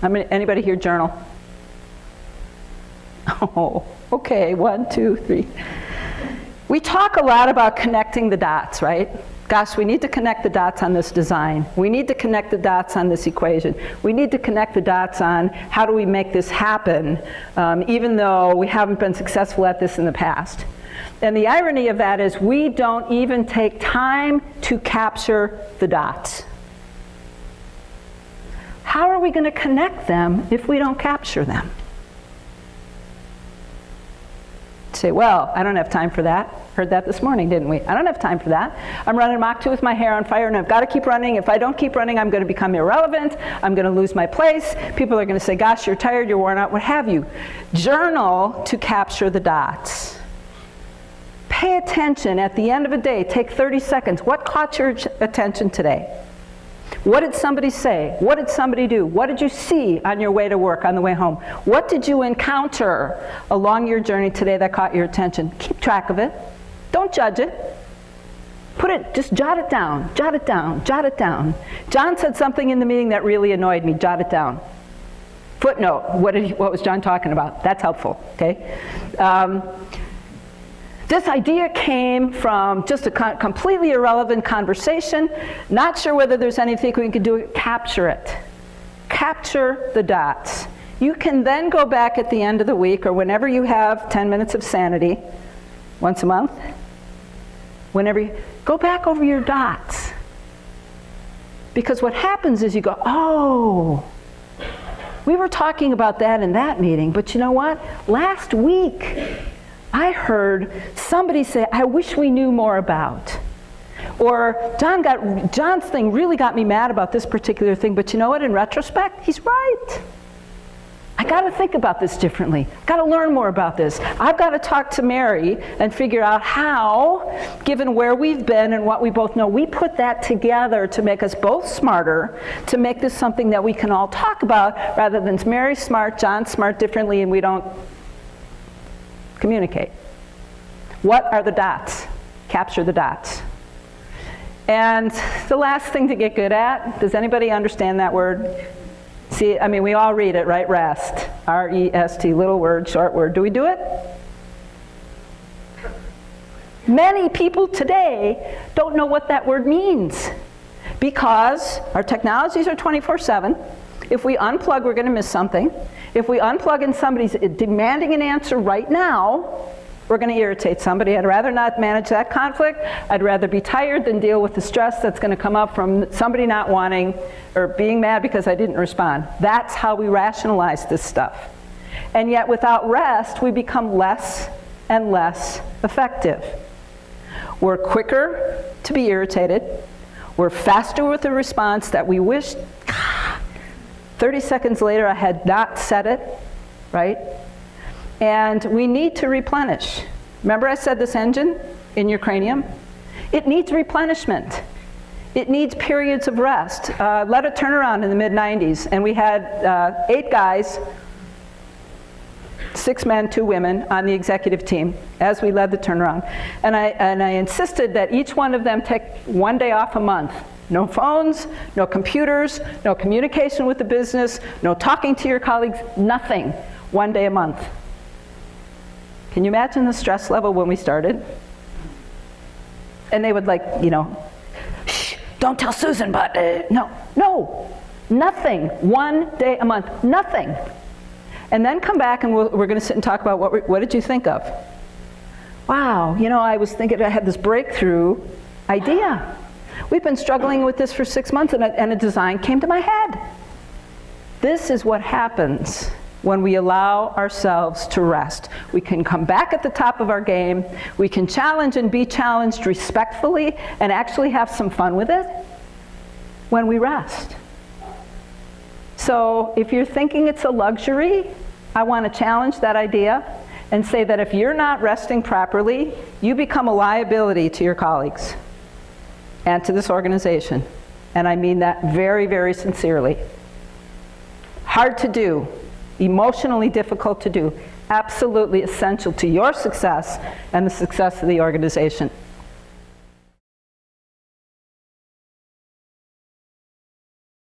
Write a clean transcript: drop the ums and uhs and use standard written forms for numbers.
Anybody here journal? Oh, okay, 1, 2, 3. We talk a lot about connecting the dots, right? Gosh, we need to connect the dots on this design. We need to connect the dots on this equation. We need to connect the dots on how do we make this happen, even though we haven't been successful at this in the past. And the irony of that is we don't even take time to capture the dots. How are we going to connect them if we don't capture them? Say, well, I don't have time for that. Heard that this morning, didn't we? I don't have time for that. I'm running Mach 2 with my hair on fire, and I've got to keep running. If I don't keep running, I'm going to become irrelevant. I'm going to lose my place. People are going to say, gosh, you're tired, you're worn out, what have you. Journal to capture the dots. Pay attention at the end of a day. Take 30 seconds. What caught your attention today? What did somebody say? What did somebody do? What did you see on your way to work, on the way home? What did you encounter along your journey today that caught your attention? Keep track of it. Don't judge it. Just jot it down, jot it down, jot it down. John said something in the meeting that really annoyed me. Jot it down. Footnote, what was John talking about? That's helpful, okay? This idea came from just a completely irrelevant conversation. Not sure whether there's anything we can do. Capture it. Capture the dots. You can then go back at the end of the week or whenever you have 10 minutes of sanity, once a month, whenever you go back over your dots. Because what happens is you go, oh, we were talking about that in that meeting, but you know what? Last week, I heard somebody say, I wish we knew more about. Or John's thing really got me mad about this particular thing, but you know what, in retrospect, he's right. I got to think about this differently. I've got to learn more about this. I've got to talk to Mary and figure out how, given where we've been and what we both know, we put that together to make us both smarter, to make this something that we can all talk about, rather than Mary's smart, John's smart differently, and we don't communicate. What are the dots? Capture the dots. And the last thing to get good at, does anybody understand that word? See, I mean, we all read it, right? Rest. R-E-S-T, little word, short word. Do we do it? Many people today don't know what that word means because our technologies are 24/7. If we unplug, we're going to miss something. If we unplug and somebody's demanding an answer right now, we're going to irritate somebody. I'd rather not manage that conflict. I'd rather be tired than deal with the stress that's going to come up from somebody not wanting or being mad because I didn't respond. That's how we rationalize this stuff. And yet without rest, we become less and less effective. We're quicker to be irritated. We're faster with the response that we wish 30 seconds later I had not said it, right? And we need to replenish. Remember I said this engine in your cranium? It needs replenishment. It needs periods of rest. Led a turnaround in the mid-90s, and we had 8 guys, 6 men, 2 women on the executive team as we led the turnaround. And I insisted that each one of them take 1 day off a month. No phones, no computers, no communication with the business, no talking to your colleagues, nothing. 1 day a month. Can you imagine the stress level when we started? And they would shh, don't tell Susan, but no, nothing. 1 day a month, nothing. And then come back and we're going to sit and talk about what did you think of? Wow, I was thinking I had this breakthrough idea. We've been struggling with this for 6 months and a design came to my head. This is what happens when we allow ourselves to rest. We can come back at the top of our game. We can challenge and be challenged respectfully and actually have some fun with it when we rest. So if you're thinking it's a luxury, I want to challenge that idea and say that if you're not resting properly, you become a liability to your colleagues and to this organization. And I mean that very, very sincerely. Hard to do, emotionally difficult to do, absolutely essential to your success and the success of the organization.